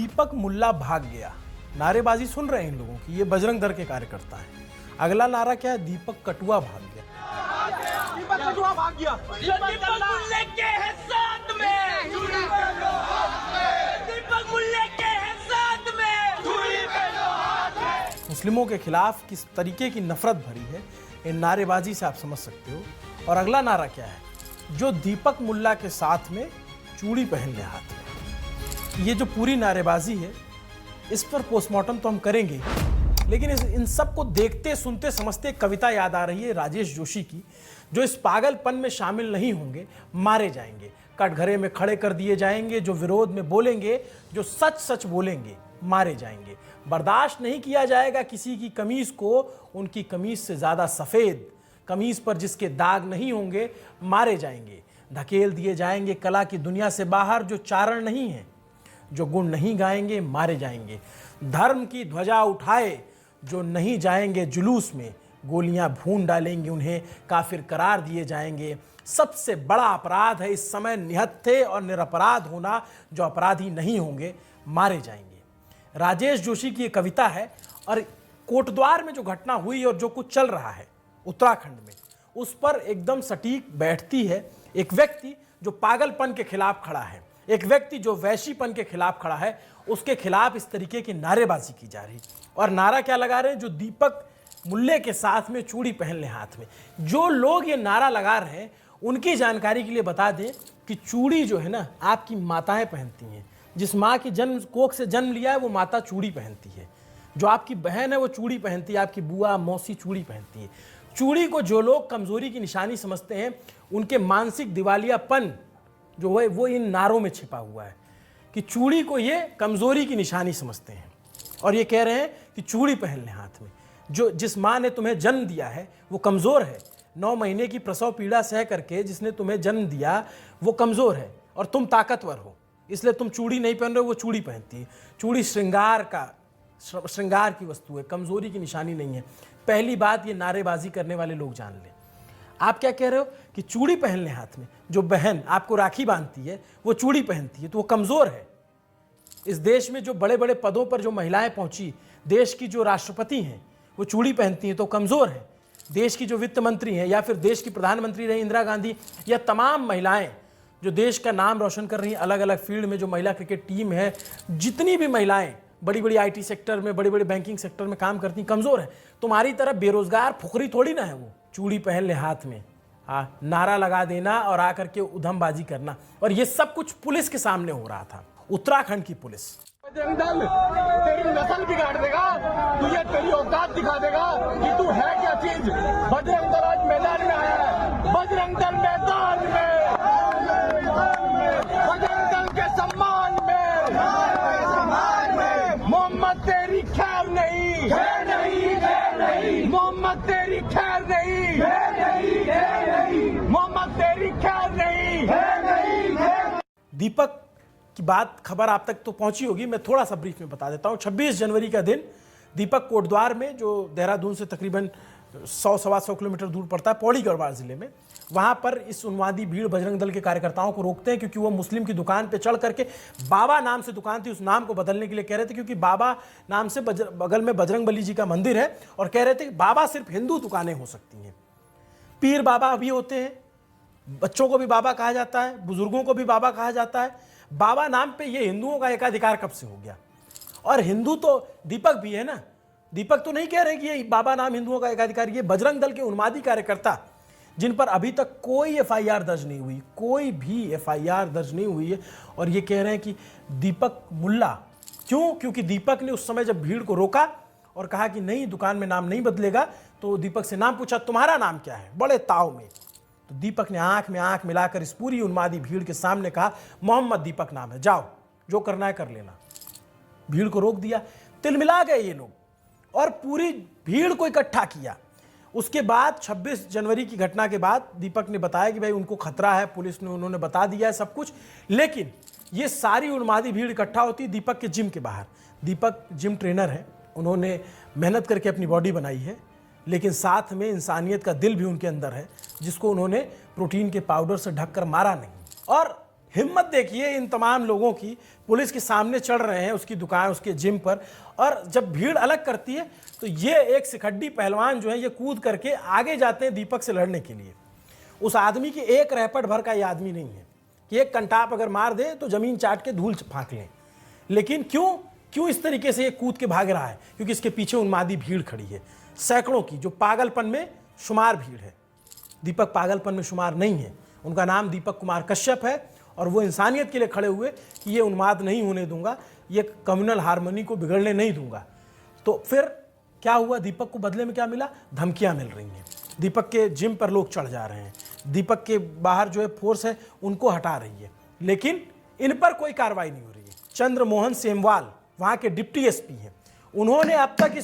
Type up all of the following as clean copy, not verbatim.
दीपक मुल्ला भाग गया। नारेबाजी सुन रहे हैं इन लोगों की, ये बजरंग दल के कार्यकर्ता हैं। अगला नारा क्या है? दीपक कटुआ भाग गया। दीपक कटुआ भाग गया। दीपक मुल्ले के है साथ में। दीपक मुल्ले के है साथ में। मुस्लिमों के खिलाफ किस तरीके की नफरत भरी है, इन नारेबाजी से आप समझ सकते हो। और अगला नारा क्या है? जो दीपक मुल्ला के साथ में चूड़ी पहन ले हाथ में। ये जो पूरी नारेबाजी है, इस पर पोस्टमार्टम तो हम करेंगे, लेकिन इन सब को देखते सुनते समझते कविता याद आ रही है राजेश जोशी की। जो इस पागलपन में शामिल नहीं होंगे मारे जाएंगे, कटघरे में खड़े कर दिए जाएंगे। जो विरोध में बोलेंगे, जो सच सच बोलेंगे, मारे जाएंगे। बर्दाश्त नहीं किया जाएगा किसी की कमीज को उनकी कमीज से ज्यादा सफेद। कमीज पर जिसके दाग नहीं होंगे मारे जाएंगे। धकेल दिए जाएंगे कला की दुनिया से बाहर। जो चारण नहीं है, जो गुण नहीं गाएंगे, मारे जाएंगे। धर्म की ध्वजा उठाए जो नहीं जाएंगे जुलूस में, गोलियां भून डालेंगे, उन्हें काफिर करार दिए जाएंगे। सबसे बड़ा अपराध है इस समय निहत्थे और निरपराध होना। जो अपराधी नहीं होंगे मारे जाएंगे। राजेश जोशी की ये कविता है। और कोटद्वार में जो घटना हुई और जो कुछ चल रहा है उत्तराखंड में, उस पर एकदम सटीक बैठती है। एक व्यक्ति जो पागलपन के खिलाफ खड़ा है, एक व्यक्ति जो वैशीपन के खिलाफ खड़ा है, उसके खिलाफ इस तरीके की नारेबाजी की जा रही। और नारा क्या लगा रहे हैं? जो दीपक मुल्ले के साथ में चूड़ी पहन ले हाथ में। जो लोग ये नारा लगा रहे हैं, उनकी जानकारी के लिए बता दें कि चूड़ी जो है ना, आपकी माताएं पहनती हैं। जिस माँ की जन्म कोख से जन्म लिया है, वो माता चूड़ी पहनती है। जो आपकी बहन है वो चूड़ी पहनती है, आपकी बुआ मौसी चूड़ी पहनती है। चूड़ी को जो लोग कमजोरी की निशानी समझते हैं, उनके मानसिक दिवालियापन जो है वो इन नारों में छिपा हुआ है कि चूड़ी को ये कमजोरी की निशानी समझते हैं। और ये कह रहे हैं कि चूड़ी पहन लें हाथ में। जो जिस माँ ने तुम्हें जन्म दिया है वो कमजोर है। 9 महीने की प्रसव पीड़ा सह करके जिसने तुम्हें जन्म दिया वो कमजोर है, और तुम ताकतवर हो, इसलिए तुम चूड़ी नहीं पहन रहे हो, वो चूड़ी पहनती है। चूड़ी श्रृंगार की वस्तु है, कमजोरी की निशानी नहीं है। पहली बात ये नारेबाजी करने वाले लोग जान लें। आप क्या कह रहे हो कि चूड़ी पहन लें हाथ में? जो बहन आपको राखी बांधती है वो चूड़ी पहनती है, तो वो कमजोर है। इस देश में जो बड़े बड़े पदों पर जो महिलाएं पहुंची, देश की जो राष्ट्रपति हैं वो चूड़ी पहनती हैं, तो कमजोर है। देश की जो वित्त मंत्री हैं या फिर देश की प्रधानमंत्री रही इंदिरा गांधी, या तमाम महिलाएं जो देश का नाम रोशन कर रही हैं अलग अलग फील्ड में, जो महिला क्रिकेट टीम है, जितनी भी महिलाएं बड़ी बड़ी IT सेक्टर में, बड़ी बड़ी बैंकिंग सेक्टर में काम करती, कमजोर है। तुम्हारी तरह बेरोजगार फुकरी थोड़ी ना है वो। चूड़ी पहन ले हाथ में, हाँ, नारा लगा देना और आकर के उधमबाजी करना। और ये सब कुछ पुलिस के सामने हो रहा था, उत्तराखंड की पुलिस। बजरंग दल तेरी नस्ल बिगाड़ देगा, तुझे तेरी औकात दिखा देगा कि तू है क्या चीज। बजरंग दल आज मैदान में आया है। बजरंग दल मैदान में, बजरंग दल के सम्मान में। मोहम्मद तेरी खैर नहीं, खैर नहीं, खैर नहीं। मोहम्मद तेरी खैर नहीं, खैर नहीं, खैर नहीं। मोहम्मद तेरी खैर नहीं, खैर नहीं, खैर। दीपक की बात, खबर आप तक तो पहुंची होगी, मैं थोड़ा सा ब्रीफ में बता देता हूं। 26 जनवरी का दिन दीपक कोटद्वार में, जो देहरादून से तकरीबन 100-125 किलोमीटर दूर पड़ता है, पौड़ी गढ़वाल जिले में, वहां पर इस उन्मादी भीड़ बजरंग दल के कार्यकर्ताओं को रोकते हैं, क्योंकि वो मुस्लिम की दुकान पे चढ़ करके, बाबा नाम से दुकान थी, उस नाम को बदलने के लिए कह रहे थे, क्योंकि बाबा नाम से बगल में बजरंग बली जी का मंदिर है, और कह रहे थे कि बाबा सिर्फ हिंदू दुकानें हो सकती हैं। पीर बाबा भी होते हैं, बच्चों को भी बाबा कहा जाता है, बुजुर्गों को भी बाबा कहा जाता है। बाबा नाम पे ये हिंदुओं का एकाधिकार कब से हो गया? और हिंदू तो दीपक भी है ना। दीपक तो नहीं कह रहे कि ये बाबा नाम हिंदुओं का एकाधिकार। ये बजरंग दल के उन्मादी कार्यकर्ता, जिन पर अभी तक कोई FIR दर्ज नहीं हुई, कोई भी FIR दर्ज नहीं हुई है, और ये कह रहे हैं कि दीपक मुल्ला। क्यों? क्योंकि दीपक ने उस समय जब भीड़ को रोका और कहा कि नहीं, दुकान में नाम नहीं बदलेगा, तो दीपक से नाम पूछा, तुम्हारा नाम क्या है, बड़े ताव में। तो दीपक ने आंख में आंख मिलाकर इस पूरी उन्मादी भीड़ के सामने कहा, मोहम्मद दीपक नाम है, जाओ जो करना है कर लेना। भीड़ को रोक दिया। तिलमिला गए ये लोग और पूरी भीड़ को इकट्ठा किया। उसके बाद 26 जनवरी की घटना के बाद दीपक ने बताया कि भाई उनको खतरा है, पुलिस ने, उन्होंने बता दिया है सब कुछ। लेकिन ये सारी उन्मादी भीड़ इकट्ठा होती दीपक के जिम के बाहर। दीपक जिम ट्रेनर है, उन्होंने मेहनत करके अपनी बॉडी बनाई है, लेकिन साथ में इंसानियत का दिल भी उनके अंदर है, जिसको उन्होंने प्रोटीन के पाउडर से ढककर मारा नहीं। और हिम्मत देखिए इन तमाम लोगों की, पुलिस के सामने चढ़ रहे हैं उसकी दुकान, उसके जिम पर, और जब भीड़ अलग करती है तो ये एक सिखड्डी पहलवान जो है ये कूद करके आगे जाते हैं दीपक से लड़ने के लिए। उस आदमी की एक रैपट भर का ये आदमी नहीं है कि एक कंटाप अगर मार दे तो जमीन चाट के धूल फाँक लें। लेकिन क्यों इस तरीके से ये कूद के भाग रहा है? क्योंकि इसके पीछे उन्मादी भीड़ खड़ी है, सैकड़ों की, जो पागलपन में शुमार भीड़ है। दीपक पागलपन में शुमार नहीं है, उनका नाम दीपक कुमार कश्यप है, और वो इंसानियत के लिए खड़े हुए कि ये उन्माद नहीं होने दूंगा, ये कम्युनल हार्मनी को बिगड़ने नहीं दूंगा। तो फिर क्या हुआ? दीपक को बदले में क्या मिला? धमकियां मिल रही हैं। दीपक के जिम पर लोग चढ़ जा रहे हैं, दीपक के बाहर जो है फोर्स है उनको हटा रही है, लेकिन इन पर कोई कार्रवाई नहीं हो रही है। चंद्रमोहन सेमवाल वहाँ के डिप्टी एसपी हैं, उन्होंने अब तक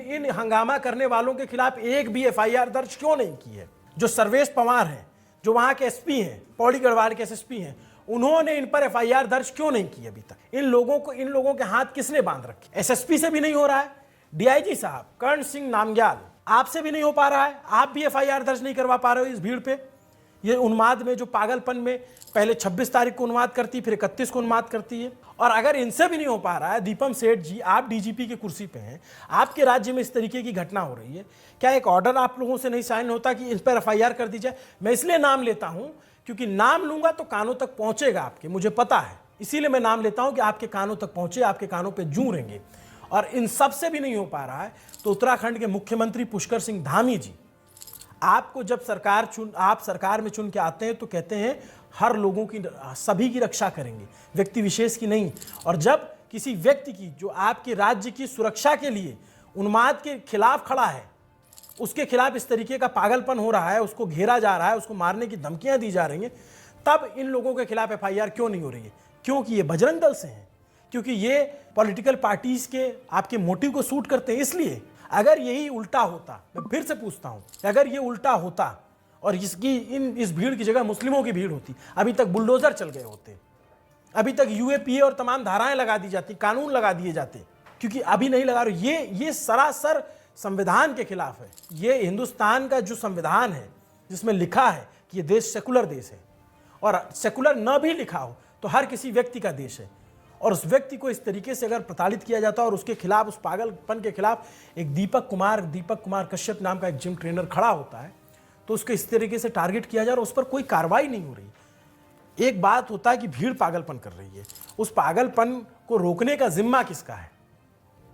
इन हंगामा करने वालों के खिलाफ एक भी एफआईआर दर्ज क्यों नहीं की है? जो सर्वेश पवार हैं, जो वहाँ के एसपी हैं, पौड़ी गढ़वाल के एसएसपी हैं, उन्होंने इन पर एफआईआर दर्ज क्यों नहीं की अभी तक? इन लोगों के हाथ किसने बांध रखे? एसएसपी से भी नहीं हो रहा है, डीआईजी साहब कर्ण सिंह नामग्याल आपसे भी नहीं हो पा रहा है, आप भी एफआईआर दर्ज नहीं करवा पा रहे हो इस भीड़ पे। ये उन्माद में, जो पागलपन में पहले 26 तारीख को उन्माद करती, फिर 31 को उन्माद करती है। और अगर इनसे भी नहीं हो पा रहा है, दीपम सेठ जी आप डीजीपी की कुर्सी पे हैं, आपके राज्य में इस तरीके की घटना हो रही है, क्या एक ऑर्डर आप लोगों से नहीं साइन होता कि इन पर एफआईआर कर दी जाए? मैं इसलिए नाम लेता हूं क्योंकि नाम लूंगा तो कानों तक पहुंचेगा आपके, मुझे पता है, इसीलिए मैं नाम लेता हूं कि आपके कानों तक पहुंचे, आपके कानों पे जूरेंगे। और इन सब से भी नहीं हो पा रहा है तो उत्तराखंड के मुख्यमंत्री पुष्कर सिंह धामी जी, आपको जब आप सरकार में चुन के आते हैं तो कहते हैं हर लोगों की, सभी की रक्षा करेंगे, व्यक्ति विशेष की नहीं। और जब किसी व्यक्ति की, जो आपके राज्य की सुरक्षा के लिए उन्माद के खिलाफ खड़ा है, उसके खिलाफ इस तरीके का पागलपन हो रहा है, उसको घेरा जा रहा है, उसको मारने की धमकियां दी जा रही हैं, तब इन लोगों के खिलाफ एफआईआर क्यों नहीं हो रही है? क्योंकि ये बजरंग दल से हैं, क्योंकि ये पॉलिटिकल पार्टीज के आपके मोटिव को सूट करते हैं। इसलिए अगर यही उल्टा होता, मैं फिर से पूछता हूं, अगर ये उल्टा होता और इस भीड़ की जगह मुस्लिमों की भीड़ होती, अभी तक बुलडोजर चल गए होते, अभी तक यूएपीए और तमाम धाराएं लगा दी जाती, कानून लगा दिए जाते, क्योंकि अभी नहीं लगा रहे। ये सरासर संविधान के खिलाफ है। ये हिंदुस्तान का जो संविधान है जिसमें लिखा है कि ये देश सेकुलर देश है, और सेकुलर न भी लिखा हो तो हर किसी व्यक्ति का देश है, और उस व्यक्ति को इस तरीके से अगर प्रताड़ित किया जाता है और उसके खिलाफ, उस पागलपन के खिलाफ एक दीपक कुमार कश्यप नाम का एक जिम ट्रेनर खड़ा होता है, तो उसको इस तरीके से टारगेट किया जा रहा है, उस पर कोई कार्रवाई नहीं हो रही। एक बात होता है कि भीड़ पागलपन कर रही है, उस पागलपन को रोकने का जिम्मा किसका है?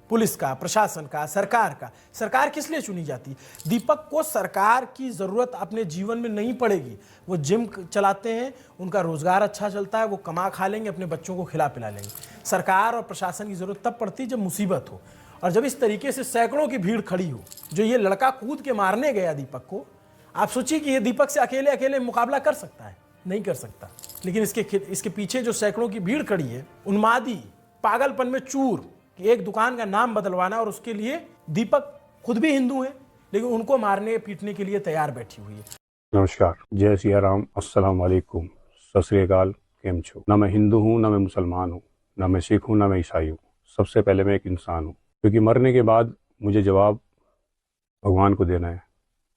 पुलिस का, प्रशासन का, सरकार का। सरकार किस लिए चुनी जाती है? दीपक को सरकार की जरूरत अपने जीवन में नहीं पड़ेगी, वो जिम चलाते हैं, उनका रोजगार अच्छा चलता है, वो कमा खा लेंगे, अपने बच्चों को खिला पिला लेंगे। सरकार और प्रशासन की जरूरत तब पड़ती है जब मुसीबत हो, और जब इस तरीके से सैकड़ों की भीड़ खड़ी हो। जो ये लड़का कूद के मारने गया दीपक को, आप सोचिए कि ये दीपक से अकेले मुकाबला कर सकता है? नहीं कर सकता। लेकिन इसके पीछे जो सैकड़ों की भीड़ खड़ी है, उन्मादी, पागलपन में चूर, कि एक दुकान का नाम बदलवाना, और उसके लिए दीपक खुद भी हिंदू हैं, लेकिन उनको मारने पीटने के लिए तैयार बैठी हुई है। नमस्कार, जय सिया राम, अस्सलाम वालेकुम, सत श्री अकाल, केम छो। ना मैं हिंदू हूँ, ना मैं मुसलमान हूँ, ना मैं सिख हूँ, ना मैं ईसाई हूँ। सबसे पहले मैं एक इंसान हूँ, क्योंकि मरने के बाद मुझे जवाब भगवान को देना है,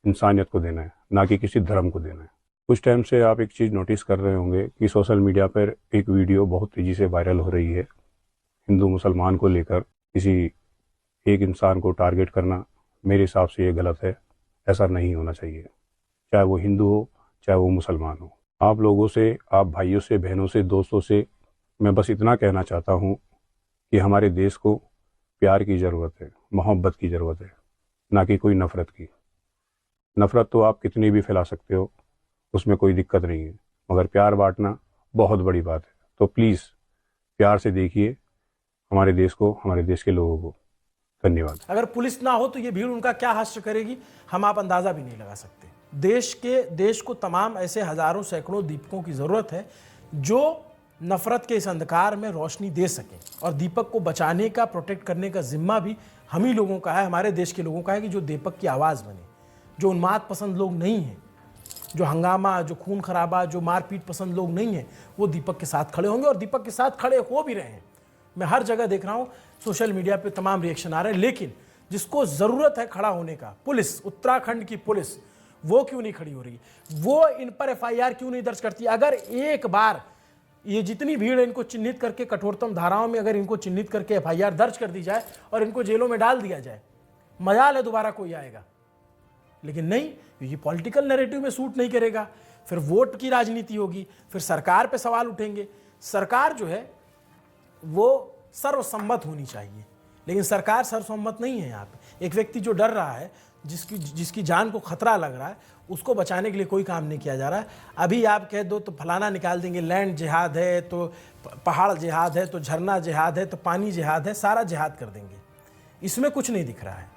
इंसानियत को देना है, ना कि किसी धर्म को देना है। कुछ टाइम से आप एक चीज़ नोटिस कर रहे होंगे कि सोशल मीडिया पर एक वीडियो बहुत तेज़ी से वायरल हो रही है। हिंदू मुसलमान को लेकर किसी एक इंसान को टारगेट करना मेरे हिसाब से ये गलत है। ऐसा नहीं होना चाहिए, चाहे वो हिंदू हो, चाहे वो मुसलमान हो। आप लोगों से, आप भाइयों से, बहनों से, दोस्तों से मैं बस इतना कहना चाहता हूँ कि हमारे देश को प्यार की ज़रूरत है, मोहब्बत की ज़रूरत है, ना कि कोई नफ़रत की। नफ़रत तो आप कितनी भी फैला सकते हो, उसमें कोई दिक्कत नहीं है, मगर प्यार बांटना बहुत बड़ी बात है। तो प्लीज़ प्यार से देखिए हमारे देश को, हमारे देश के लोगों को। धन्यवाद। अगर पुलिस ना हो तो ये भीड़ उनका क्या हास्य करेगी, हम आप अंदाजा भी नहीं लगा सकते। देश को तमाम ऐसे हजारों सैकड़ों दीपकों की जरूरत है जो नफरत के इस अंधकार में रोशनी दे सके, और दीपक को बचाने का, प्रोटेक्ट करने का जिम्मा भी हम ही लोगों का है, हमारे देश के लोगों का है, कि जो दीपक की आवाज़ बने। जो उन्माद पसंद लोग नहीं हैं, जो हंगामा, जो खून खराबा, जो मारपीट पसंद लोग नहीं हैं, वो दीपक के साथ खड़े होंगे, और दीपक के साथ खड़े हो भी रहे हैं। मैं हर जगह देख रहा हूँ, सोशल मीडिया पे तमाम रिएक्शन आ रहे हैं। लेकिन जिसको ज़रूरत है खड़ा होने का, पुलिस, उत्तराखंड की पुलिस, वो क्यों नहीं खड़ी हो रही? वो इन पर एफआईआर क्यों नहीं दर्ज करती? अगर एक बार ये जितनी भीड़ है इनको चिन्हित करके कठोरतम धाराओं में अगर इनको चिन्हित करके एफआईआर दर्ज कर दी जाए और इनको जेलों में डाल दिया जाए, मजाल है दोबारा कोई आएगा। लेकिन नहीं, ये पॉलिटिकल नैरेटिव में सूट नहीं करेगा। फिर वोट की राजनीति होगी, फिर सरकार पे सवाल उठेंगे। सरकार जो है वो सर्वसम्मत होनी चाहिए, लेकिन सरकार सर्वसम्मत नहीं है। यहाँ पे एक व्यक्ति जो डर रहा है, जिसकी जान को खतरा लग रहा है, उसको बचाने के लिए कोई काम नहीं किया जा रहा है। अभी आप कह दो तो फलाना निकाल देंगे, लैंड जिहाद है तो पहाड़ जिहाद है तो झरना जिहाद है तो पानी जिहाद है, सारा जिहाद कर देंगे। इसमें कुछ नहीं दिख रहा है।